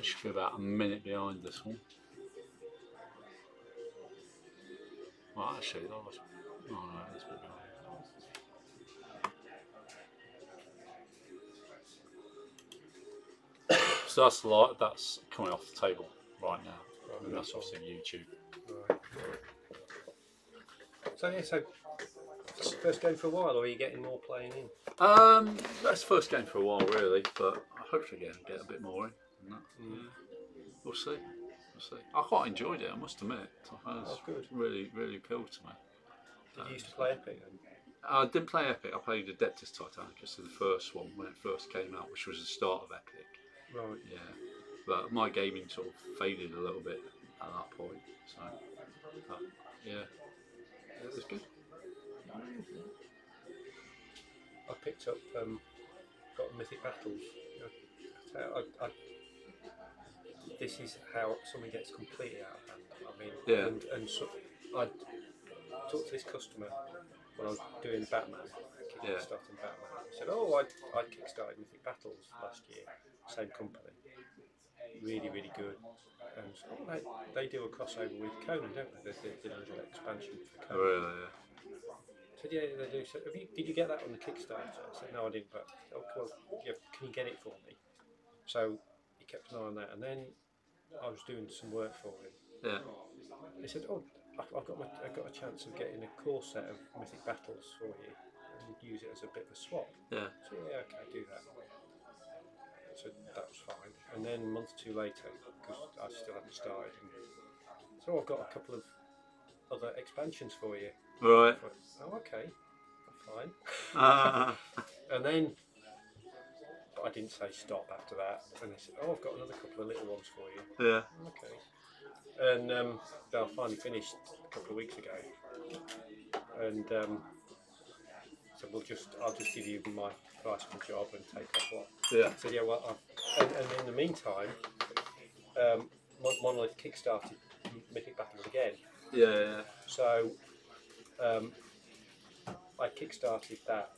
should be about a minute behind this one. Well, actually, that was. Oh no, it's a bit behind. So that's coming off the table right now. And that's obviously YouTube. Right. So yeah, so first game for a while, or are you getting more playing in? That's the first game for a while, really, but I hopefully get a bit more in. Than that. Yeah. We'll see. We'll see. I quite enjoyed it, I must admit. Oh, good. Really appealed to me. Did you used to play Epic then? I didn't play Epic. I played Adeptus Titanicus, so the first one when it first came out, which was the start of Epic. Right. Yeah, but my gaming sort of faded a little bit at that point. So, yeah, it was good. I picked up, got Mythic Battles. This is how something gets completely out of hand. I mean, yeah. And so I talked to this customer when I was doing Batman, kickstarting Batman. He said, "Oh, I kickstarted Mythic Battles last year, same company, really good." And so, they do a crossover with Conan, don't they? They did a little expansion for Conan. Really? Yeah. I said, yeah, they do. So, did you get that on the Kickstarter? I said, no, I didn't. But well, yeah, can you get it for me? So he kept an eye on that, and then I was doing some work for him. Yeah. He said, "Oh, I got a chance of getting a core set of Mythic Battles for you, and use it as a bit of a swap." Yeah. So yeah, okay, do that. So that was fine. And then a month or two later, because I still hadn't started, so I've got a couple of other expansions for you. Right. I thought, oh, okay, fine. Uh, And then, but I didn't say stop after that. And they said, "Oh, I've got another couple of little ones for you." yeah. Okay. And I finally finished a couple of weeks ago. And so I'll just give you my price for the job and take off what. Yeah. So yeah, well, and in the meantime, Monolith kickstarted Mythic Battles again. Yeah. So I kickstarted that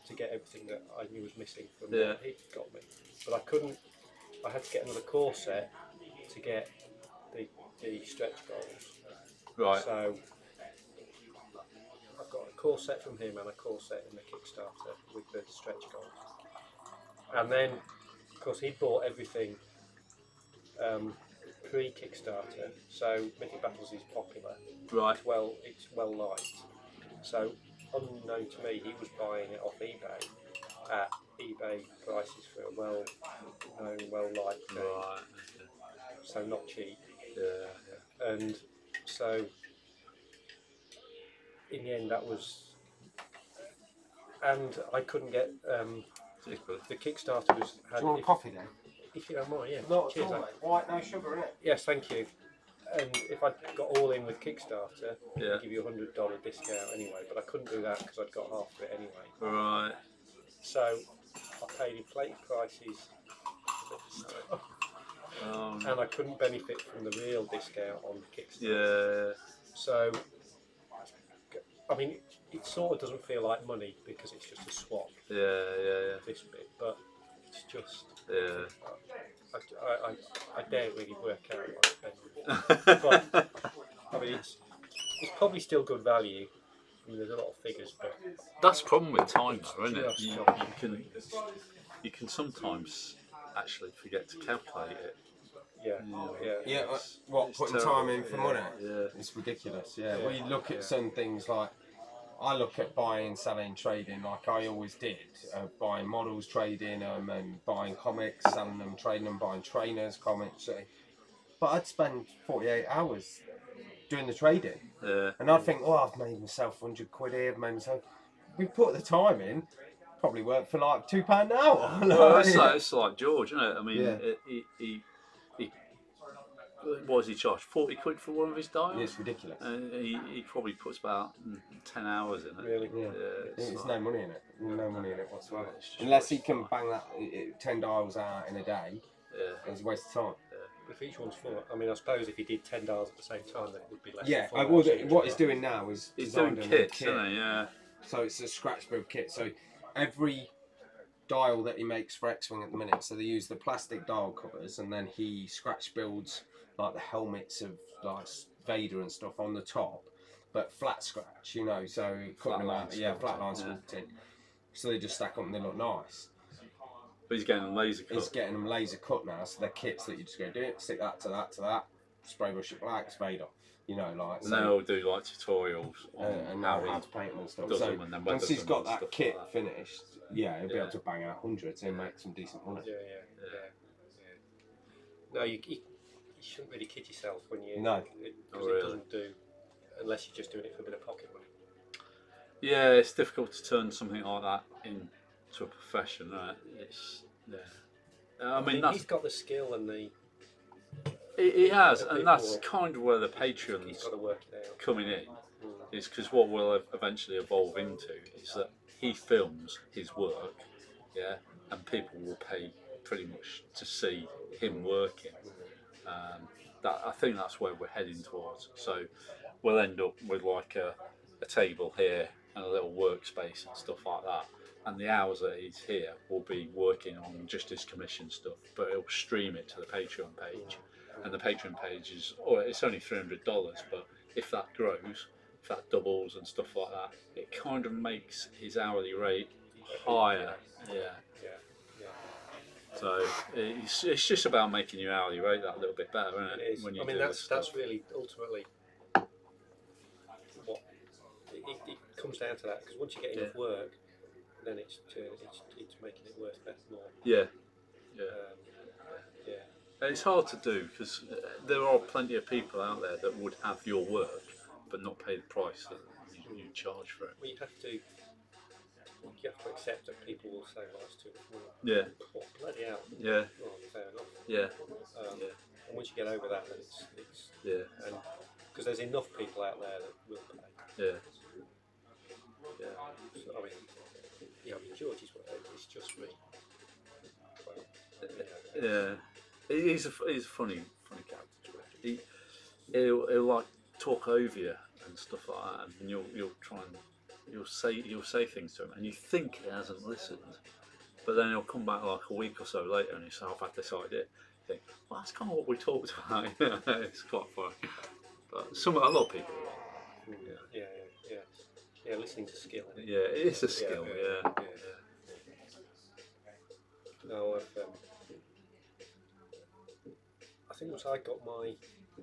to get everything that I knew was missing from what he got me, but I couldn't. I had to get another core set to get the stretch goals. Right. So I've got a core set from him and a core set in the Kickstarter with the stretch goals. And then, of course, he bought everything pre-Kickstarter. So Mythic Battles is popular. Right. It's well liked. So unknown to me, he was buying it off eBay at eBay prices for a well-known, well-liked game. Right. Okay. So not cheap. Yeah. And so in the end that was, and I couldn't get the Kickstarter was Do you want a coffee then? If you don't mind, yeah. Not Cheers, at all, mate. White, no sugar in it. Yes, thank you. And if I got all in with Kickstarter, Yeah. I'd give you $100 discount anyway, but I couldn't do that because I'd got half of it anyway. Right. So I paid inflated prices and I couldn't benefit from the real discount on Kickstarter. Yeah. So, I mean, it sort of doesn't feel like money because it's just a swap. Yeah. This bit, but it's just. Yeah. I don't really work out what I'm spending. But I mean, it's probably still good value. I mean, there's a lot of figures, but that's the problem with time, though, isn't it? Just You can sometimes actually forget to calculate it. Yeah. What, putting time in for money? Yeah. It's ridiculous, yeah. Well, you look at some things like, I look at buying, selling, trading like I always did. Buying models, trading them, and buying comics, selling them, trading them, buying trainers, comics. But I'd spend 48 hours doing the trading. Yeah. And I'd think, oh, I've made myself £100 here, I've made myself... We put the time in, probably work for like £2 an hour. Well, it's like George, isn't it? I mean, he what does he charge? 40 quid for one of his dials? Yeah, it's ridiculous. He probably puts about 10 hours in it. Really? Yeah. There's no money in it. No money in it whatsoever. It's Unless he can bang that 10 dials out in a day, it's a waste of time. If each one's full, I mean, I suppose if he did 10 dials at the same time, then it would be less. Yeah, than 4 hours. what he's doing now is he's doing designed kits, kit. isn't he? Yeah. So it's a scratch build kit. So every dial that he makes for X-Wing at the minute. So they use the plastic dial covers, and then he scratch builds like the helmets of like Vader and stuff on the top, but flat scratch, you know. So cutting them out, yeah, flat line sculpting. So they just stack up and they look nice. But he's getting them laser cut. He's getting them laser cut now, so they're kits that you just go do it, stick that to that to that, spray brush it black, it's Vader. You know, like. And they'll do like tutorials on and how how he to paint them and stuff. does So them and then once he's got that stuff kit like that. finished, yeah, he'll be able to bang out hundreds and make some decent money. Yeah. No, you shouldn't really kid yourself when you. No. Because it doesn't do, unless you're just doing it for a bit of pocket money. Yeah, it's difficult to turn something like that into a profession, right? It's I mean, he's got the skill and the. He has, the and that's people- kind of where the Patreons He's got to work it out. coming in. Is because what we'll eventually evolve into is that he films his work, yeah, and people will pay pretty much to see him working. I think that's where we're heading towards. So we'll end up with like a table here and a little workspace and stuff like that. And the hours that he's here will be working on just his commission stuff, but he'll stream it to the Patreon page. And the Patreon page is, it's only $300, but if that grows, if that doubles and stuff like that, it kind of makes his hourly rate higher. Yeah. So it's just about making your hourly rate that little bit better, isn't it? It is. When you I mean, that's really ultimately what it comes down to, that, because once you get enough work, then it's making it worth more. Yeah. It's hard to do because there are plenty of people out there that would have your work but not pay the price that you charge for it. Well, you have to accept that people will say, well, it's too much. Yeah. Oh, bloody hell. Yeah. Well, fair enough. Yeah. And once you get over that, then it's and because there's enough people out there that will pay. Yeah. So, I mean, George's work is just me. Well, Yeah. He's a funny character. He'll like talk over you and stuff like that, and you'll try and you'll say things to him, and you think he hasn't listened, but then he'll come back like a week or so later, and he'll say, "I've had this idea." You think, well, that's kind of what we talked about. It's quite funny, but a lot of people. Yeah, listening to skill. Yeah, it is a skill. Yeah. No, I think once I got my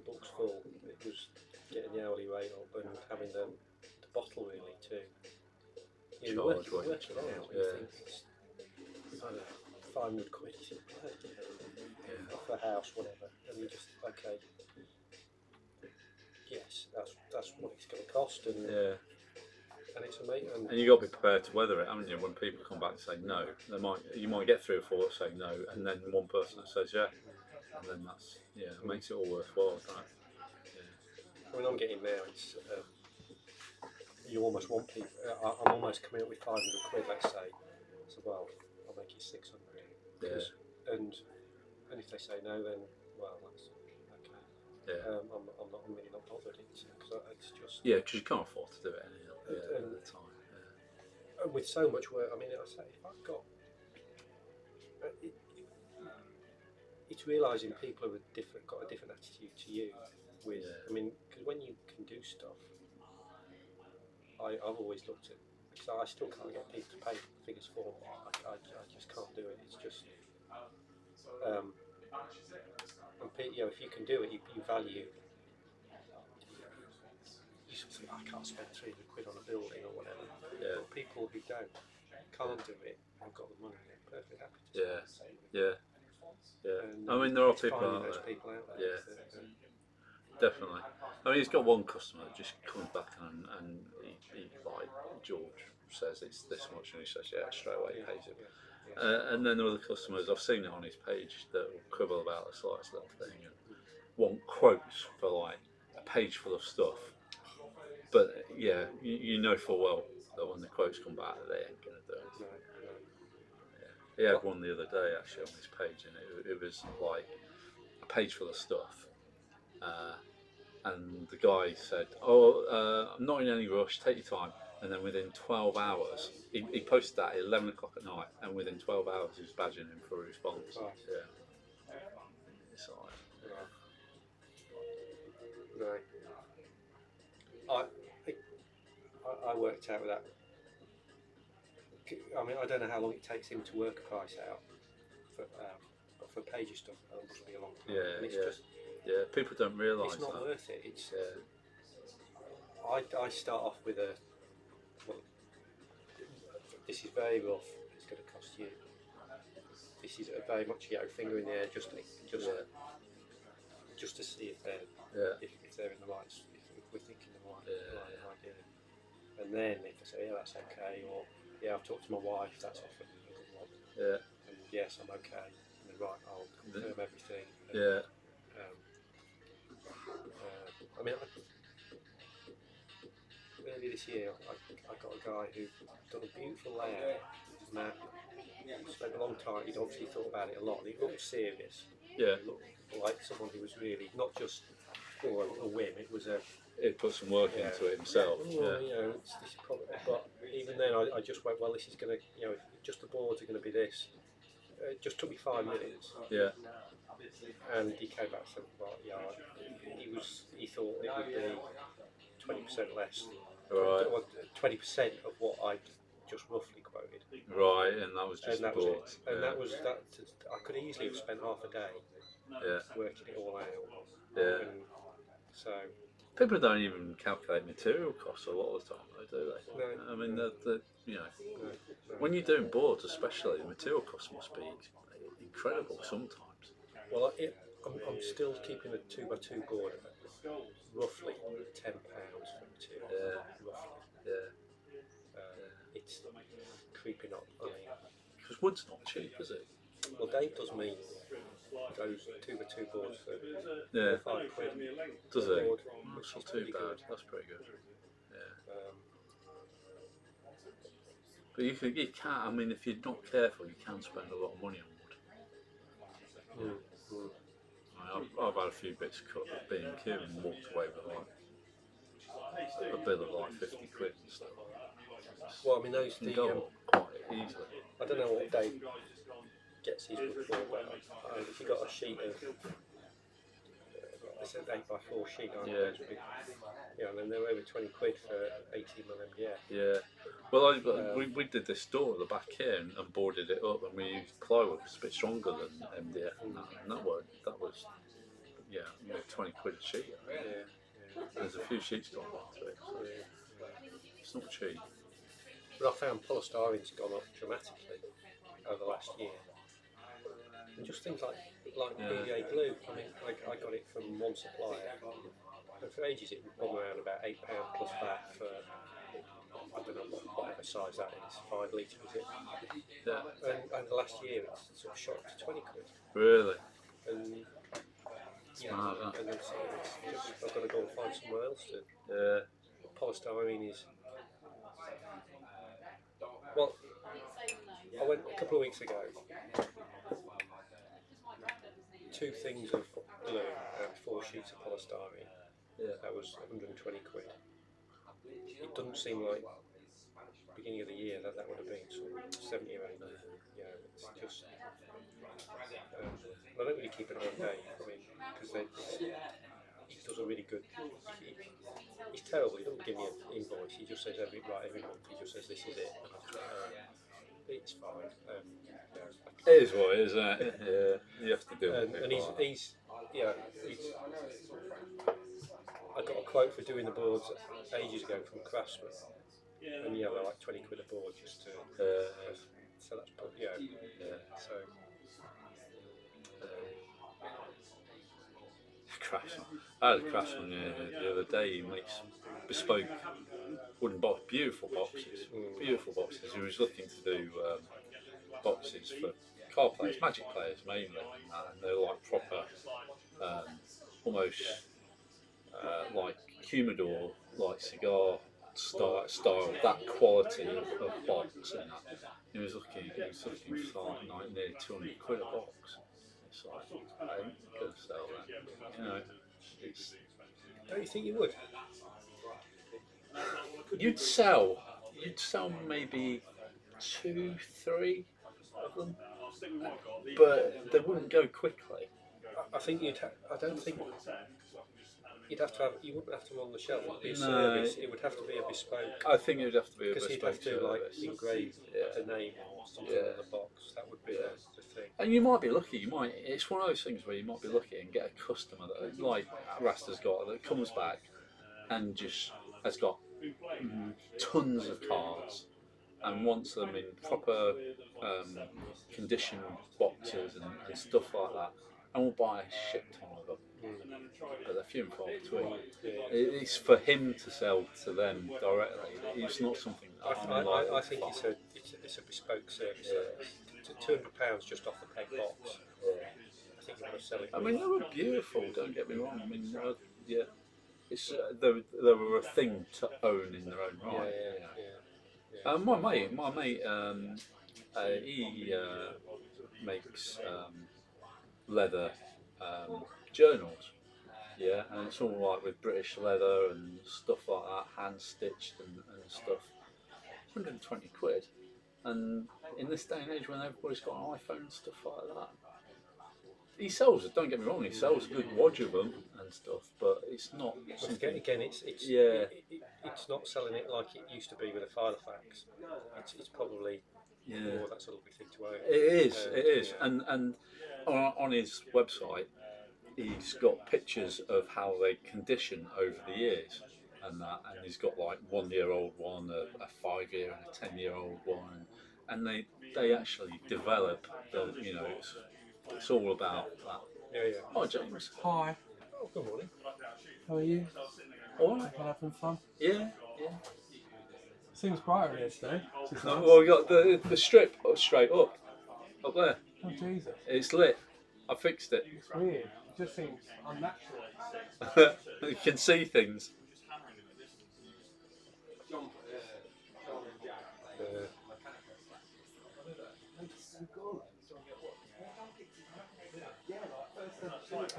books full, it was getting the hourly rate up and having the bottle really too. You know, work it out. You think it's, I don't know, 500 quid. You think, for a house, whatever, and you just okay. Yes, that's what it's going to cost, and it's amazing. And you got to be prepared to weather it, haven't you? When people come back and say no, you might get 3 or 4 that say no, and then one person that says yeah, and then it makes it all worthwhile, right? I mean, I'm getting there. It's you almost want people. I'm almost coming up with 500 quid, let's say. So well, I'll make it 600. Yeah. And if they say no, then well, that's okay. Yeah. I'm really not bothered. It's just because you can't afford to do it at the time. Yeah. And with so much work, I mean, I say if I've got it's realising people have got a different attitude to you. I mean, because when you can do stuff, I've always looked at, because I still can't get people to pay figures for me. I just can't do it. It's just and if you can do it, you value. You sort of think, I can't spend 300 quid on a building or whatever. Yeah. But people who can't do it, have got the money, they're perfectly happy to spend it. Yeah. And, I mean, there are it's people finding out those there. people out there. Definitely. I mean, he's got one customer that just comes back and he like George says it's this much, and he says straight away he pays it. And then other customers, I've seen it on his page, that will quibble about the slightest little thing and want quotes for like a page full of stuff. But you know full well that when the quotes come back, they ain't gonna do it. He had one the other day actually on his page, and it was like a page full of stuff. And the guy said, I'm not in any rush, take your time. And then within 12 hours, he posted that at 11 o'clock at night, and within 12 hours he was badgering him for a response. Oh. Yeah. It's like, No. I worked out with that. I mean, I don't know how long it takes him to work a price out, but for Page's stuff, it must be a long time. yeah, And it's yeah. just, Yeah, people don't realise it's not that. worth it. It's Yeah. I start off with a, well, this is very rough. It's going to cost you. This is a very much finger in the air, just to see if they're if they're in the right, if we're thinking the right idea. And then if they say, yeah, that's okay, or yeah, I've talked to my wife, that's often a good one. Yeah. And yes, I'm okay. And then right, I'll confirm everything. And, Yeah. I mean, earlier this year, I got a guy who done a beautiful layout. Now, spent a long time. He'd obviously thought about it a lot. And he looked serious. Yeah. He looked like someone who was really not just for a whim. It was a. He put some work into it himself. You know, this is probably, but even then, I just went, well, this is going to, you know, just the boards are going to be this. It just took me 5 minutes. Yeah. And he came back and said, well, yeah, he thought it would be 20% less. Right. 20% of what I just roughly quoted. Right, and that was just And that the was boards. it. And that was that. I could easily have spent half a day working it all out. Yeah. And so. People don't even calculate material costs a lot of the time, though, do they? No. I mean, you know, when you're doing boards, especially, the material costs must be incredible sometimes. Well, I'm still keeping a 2x2 board at roughly £10 for material. Yeah. Roughly. Yeah. It's creeping up. I mean, because wood's not cheap, is it? well, Dave does me those 2x2 boards for £5. Does per it? board, That's which not is too pretty bad. good. That's pretty good. Yeah. But you can't. I mean, if you're not careful, you can spend a lot of money on wood. I mean, I've had a few bits cut at B&Q and walked away with like a bill of like 50 quid and stuff. Well, I mean, those You can go up quite easily. I don't know what Dave gets his wood for, but if you got a sheet of, it's an 8x4 sheet, aren't Yeah. they? Yeah, and then they're over 20 quid for 18mm MDF. Yeah. Well, we did this door at the back here and boarded it up, and we used plywood. It's a bit stronger than MDF, and that was 20 quid a sheet. Yeah. There's a few sheets gone into it, so it's not cheap. But I found polystyrene's gone up dramatically over the last year. And just things like PVA glue. I mean, I got it from one supplier, and for ages it would run around about £8 plus that for, I don't know whatever size that is, 5 litre was it? Yeah. And the last year it's sort of shot up to 20 quid. Really? And Smart, and then so it's just, I've got to go and find somewhere else to. Yeah. Polystyrene is. Well, I went a couple of weeks ago. 2 things of glue and 4 sheets of polystyrene. Yeah. That was 120 quid. It doesn't seem like beginning of the year that would have been sort of 70 or 80. Yeah, it's just. I don't really keep an eye on Dave. I mean, because he does a really good. He's terrible. He doesn't give me an invoice. He just says every month. He just says this is it. And I just it's fine. It is what it is, isn't it? Yeah. You have to do it. And he's I got a quote for doing the boards ages ago from Craftsman, and they're like 20 quid a board just to. So that's so. Craftsman. I had a Craftsman the other day. He makes bespoke wooden box, beautiful boxes. He was looking to do boxes for card players, Magic players mainly, and they're like proper, almost like humidor, like cigar style, that quality of box. And that. He was looking for like nearly 200 quid a box. It's like, I ain't gonna sell that. You know, Don't you think you would? you'd sell you'd sell maybe 2, 3 of them, but they wouldn't go quickly. I think I don't think you'd have to have. You wouldn't have them on the shelf. It would be a No. service. It would have to be a bespoke. I think it would have to be a Because you'd bespoke have to like service. engrave Yeah. the name or something Yeah. on the box. That would be Yeah. the thing. And you might be lucky. It's one of those things where you might be lucky and get a customer that, like Rasta's got, that comes back and just has got tons of cars and wants them in proper condition boxes and stuff like that, and will buy a shit ton of them. But they're few and far between. It's for him to sell to them directly. It's not something that I think it's a bespoke service. £200 just off the peg box. I think you want to sell it. I mean, they were beautiful. Don't get me wrong. I mean, yeah, it's they were a thing to own in their own right. My mate, he makes leather journals. Yeah, and it's all like with British leather and stuff like that, hand stitched and stuff. 120 quid. And in this day and age when everybody's got an iPhone and stuff like that, he sells it, don't get me wrong, he sells a good wodge of them and stuff, but it's not something... Again, it's not selling it like it used to be with a Filofax. It's probably more that sort of thing to own. It is. Yeah. And on his website, he's got pictures of how they condition over the years and that, and he's got like 1-year-old one, a 5-year and a 10-year-old one, and they actually develop the, you know, it's all about that. Yeah. Hi James. Hi. Oh, good morning. How are you? Alright. Having fun? Yeah. Seems brighter here today. Well, we got the strip straight up there. Oh Jesus. It's lit. I fixed it. It's weird. It just seems unnatural. You can see things.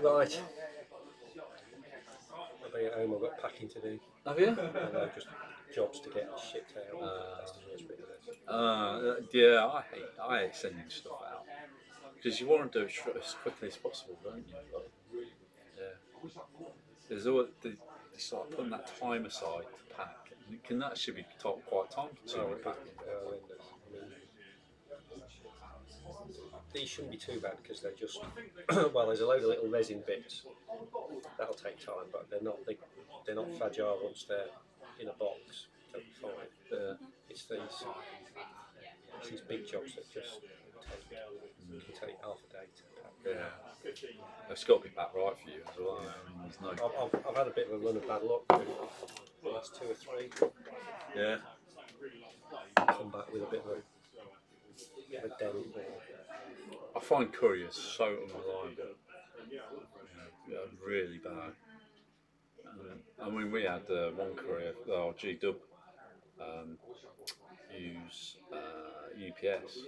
Right. I'll be at home. I've got packing to do. Have you? And just jobs to get shipped out. That's the worst bit of it. Yeah, I hate sending stuff out because you want to do it as quickly as possible, don't you? But, yeah. There's always it's like putting that time aside to pack. And it can actually be quite time-consuming packing. These shouldn't be too bad because they're just well. There's a load of little resin bits. That'll take time, but they're not fragile once they're in a box. They'll be fine. It's these big jobs that just can take half a day to pack. Yeah, it's got to be packed right for you as well. I mean, there's no... I've had a bit of a run of bad luck with the last 2 or 3. Yeah. Come back with a bit of a dent. I find couriers so unreliable. Yeah, really bad. I mean, we had one courier, our G-Dub, use UPS,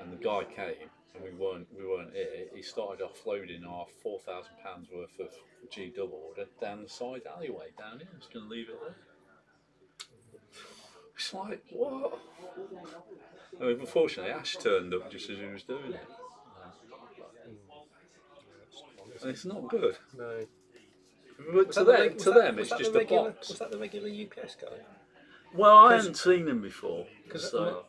and the guy came, and we weren't here. He started offloading our £4,000 worth of G-Dub order down the side alleyway down here. I was going to leave it there. It's like, what? I mean, unfortunately, Ash turned up just as he was doing it. And it's not good. No. But to them, it's just a box. Was that the regular UPS guy? Well, I hadn't seen him before. Because so.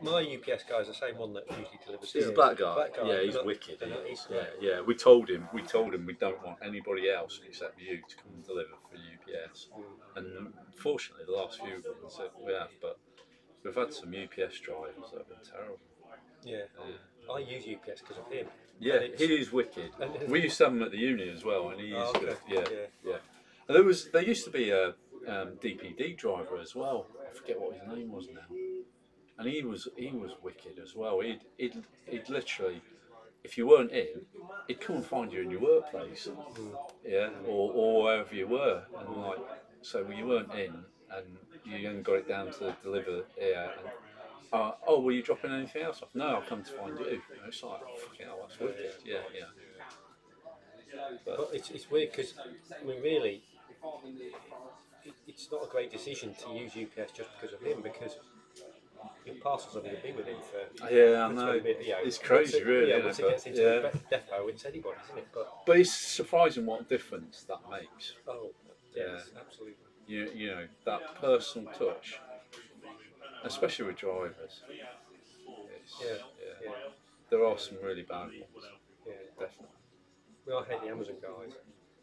my UPS guy is the same one that usually delivers. He's a black guy. Yeah, he's wicked. Yeah. We told him we don't want anybody else except you to come and deliver for UPS. And fortunately, the last few ones we have, but we've had some UPS drivers that have been terrible. Yeah. I use UPS because of him. Yeah, he is wicked. We used to have him at the uni as well, and he is good. Yeah. And there used to be a DPD driver as well. I forget what his name was now. And he was wicked as well. He'd literally, if you weren't in, he'd come and find you in your workplace, yeah, or wherever you were, and like, so you weren't in, and you hadn't got it down to deliver here. And, oh, were you dropping anything else off? No, I'll come to find you. And it's like, fucking hell, that's wicked. Yeah. But it's weird because, I mean, really, it's not a great decision to use UPS just because of him, because your parcels are going to be with him for Yeah, I know. 20 minutes. Yeah, It's crazy, really. Yeah, once it gets into the depot, it's anybody's, isn't it? But it's surprising what difference that makes. Oh, yes, absolutely. You know, that personal touch, especially with drivers. Yeah. There are some really bad ones. Yeah, definitely. Well, I hate the Amazon guys,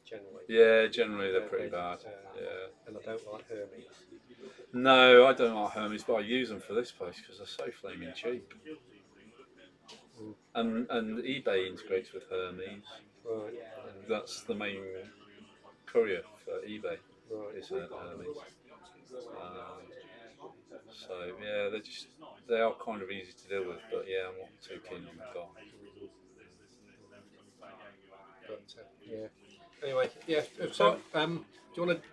generally. Yeah, generally they're pretty bad. And I don't like Hermes. No, I don't like Hermes, but I use them for this place because they're so flaming cheap. And eBay integrates with Hermes. Right. And that's the main courier for eBay. Right. Is Hermes. So yeah, they are kind of easy to deal with, but yeah, I'm not too keen on the guy. But yeah. Anyway, yeah. So do you want to?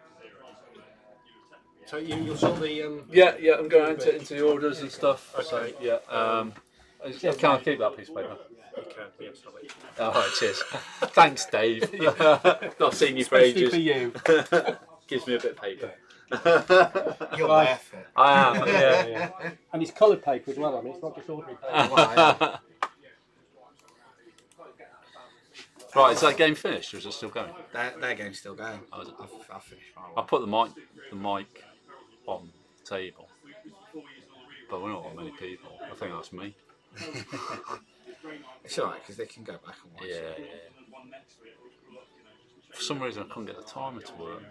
So you'll sort the Yeah, I'm going into the orders and stuff. Okay. So yeah. Can I keep that piece of paper? You can, yes, sorry. All right, cheers. Thanks, Dave. Not seen you for ages. For you. Gives me a bit of paper. You're laughing. I am, yeah. And it's coloured paper as well. I mean, it's not just ordinary paper. Right, is that game finished or is it still going? That game's still going. Oh, is it? I've finished my I put the mic on the table, but we're not that many people. I think that's me. It's alright because they can go back and watch it. Yeah. For some reason, I couldn't get the timer to work.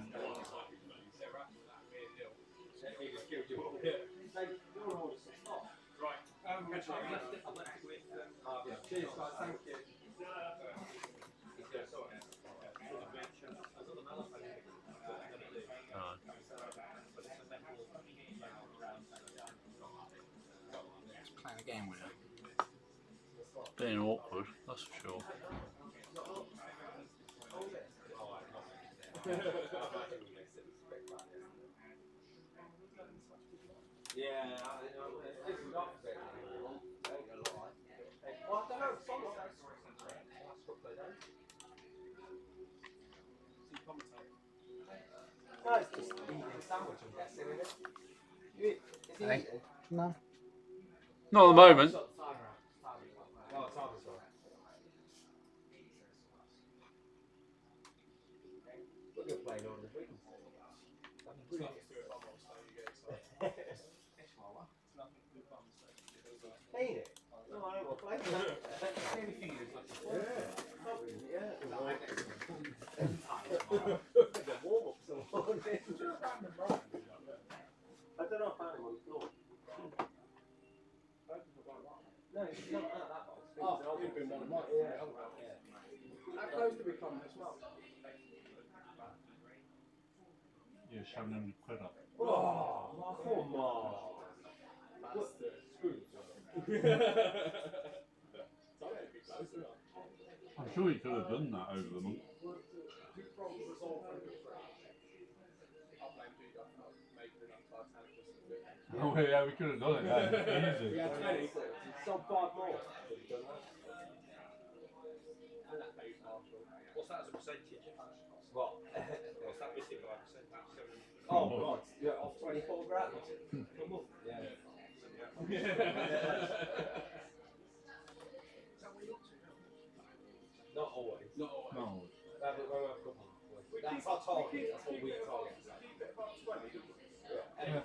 Just playing a game with it. Being awkward, that's for sure. No, it's just eating a sandwich, I'm guessing, isn't it? Is he eating? No. Not at the moment. Oh, timer's on. We're going to play on this week. Ain't it? No, I don't want to play that. I don't know if I am on the floor. No, it's not that box. Oh, you've been one of mine. Yeah. How close do we come this month? You're showing them quid up. Oh, come on. Bastard. I'm sure you could have done that over the month. Oh yeah, we could have done it then. Easy. We had 20, some 5 more. What's that as a percentage? What? What's that missing by percentage? Oh, God. Yeah, off 24 grand. Come on. Yeah. Not always. Not always. No. That's our target. That's what we target. Keep it about 20. Yeah.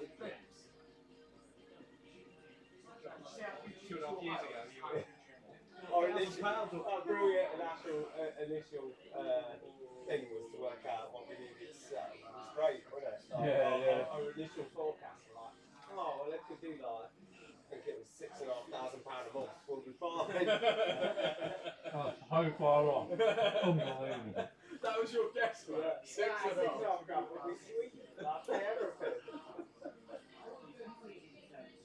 Our brilliant initial thing was to work out what we needed to sell. It was great, wasn't it? Our initial forecast was like, oh, well, if we do like, I think it was £6,500 a month, we'll be fine. That's so far off. Unbelievable. That was your guess, right? £6,500 would be sweet. I'd pay everything.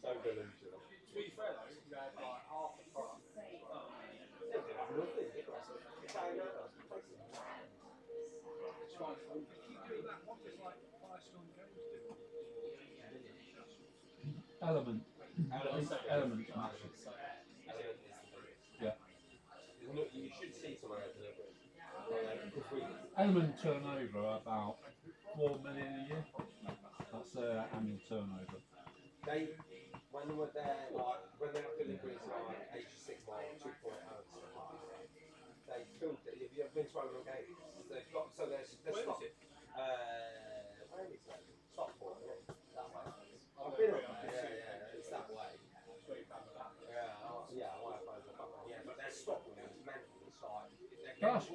So delusional. To be fair though, you had like half the product. Nothing. Element massive. Yeah. You should see somewhere at delivery. Element turnover about 4 million a year. That's their annual turnover. When they were there, like when they have deliveries like Age of Sigmar 2.0 and stuff like that, they filmed it. Have you ever been to Round1 Games? They've got there's Where stop. is it? Where is that? Stockport, isn't it? That way. I've been up there. Yeah, it's that way. Yeah, I want to find the fuck. Yeah, but their stock room is mental. It's like That's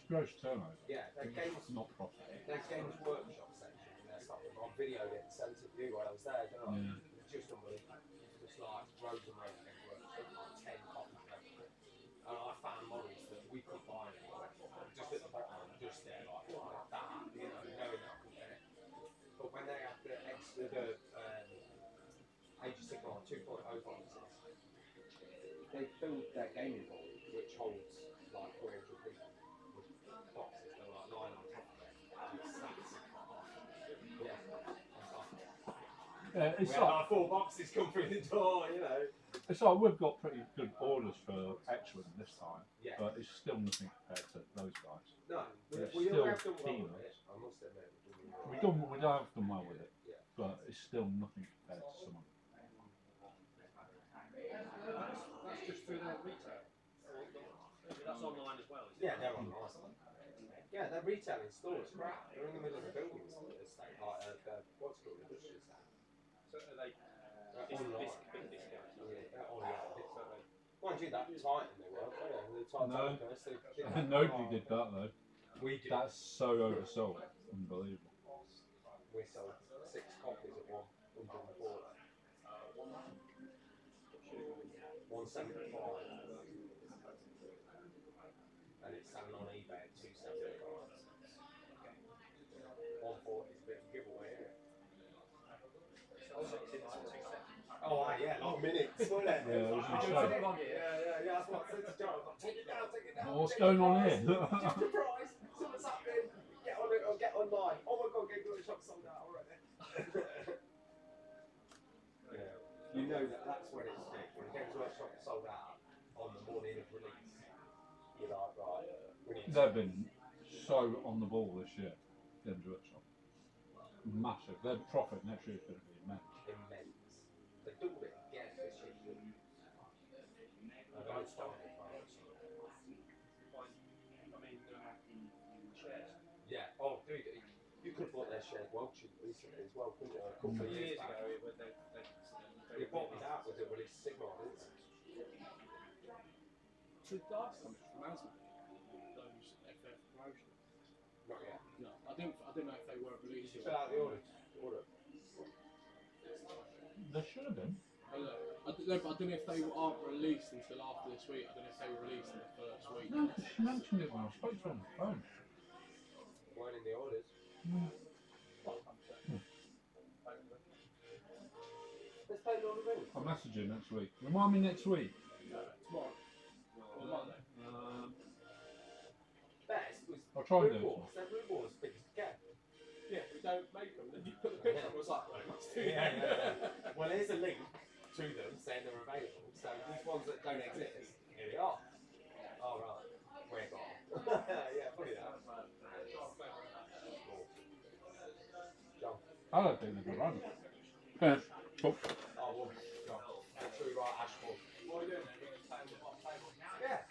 gross turnover. Yeah, their games not profit. Their games workshop section in their stock room. I videoed it and sent it to you while I was there. Didn't I? Yeah. It's just unbelievable. It's like roads and roads of games workshop, like 10 copies of everything. And I found models that we could buy anymore. Just at the bottom, just there, like that, you know, knowing that I could get it. But when they have the Age of Sigmar 2.0 boxes, they filled their gaming hall, which holds like 300 people, with boxes that were like lying on top of it. And it's stacks. Yeah, It's we had like 4 boxes come through the door, you know. It's like we've got pretty good orders for X-Wing this time, Yeah. but it's still nothing compared to those guys. No, It's we still have done well peanuts. with it. I must admit, We have done well with it, Yeah. but it's still nothing compared to someone. That's just through their retail. That's online as well, is it? Yeah, they're online. Yeah, they're retailing stores, crap. They're in the middle of the building estate, like what's it called, industrial estate. So are they Online. big discounts? Yeah, online. Mind you, that tight in the world. The tight No. they Nobody did that though. We did. That's so oversold. Unbelievable. We sold 6 copies at 140. 175. And it's selling on eBay at 275. 140 is a bit of a giveaway, isn't it? Oh, yeah, long minutes, wasn't it? Yeah, it was Oh, insane. yeah, that's what I said to John. I was like, take it down. What's going on here? Just a price. Someone's happening. Get on it or get online. Oh my god, Game Workshop sold out already. Yeah. You know that's when it's big. When Games Workshop sold out on the morning of release, you're like, right, we need to. They've been so on the ball this year, Games Workshop. Massive. Their profit next year is going to be immense. Immense. They doubled it again this year. I don't start it. Shares. Yeah. Oh, dude, you could have bought their shares well cheap recently as well, couldn't you? A couple of years Years back. ago, They bought it out with the release Sigmar, didn't they? Did last time it was announcement those FF promotions? Not yet. No, I didn't know if they were released. Did you fill out the order? There should have been. I don't know if they aren't released until after this week. I don't know if they were released in the first week. No, she mentioned it when I spoke to her on the phone. Weren't in the orders. Let's play Lord of the Rings. I'll message you next week. Remind me next week. Tomorrow. Or Monday. Best was I'll try and do Root it. Wars. Their Root Wars big as again. Yeah, we don't make them. Then you put the picture on. It was like, well, it must do. Yeah. Well, here's a link to them saying they're available. So these ones that don't exist, here they are. Oh, right. We're gone. Yeah, funny that. John. I don't think they've run. Cool. Oh, well, John. Actually, right, Ashmore. What are you doing there?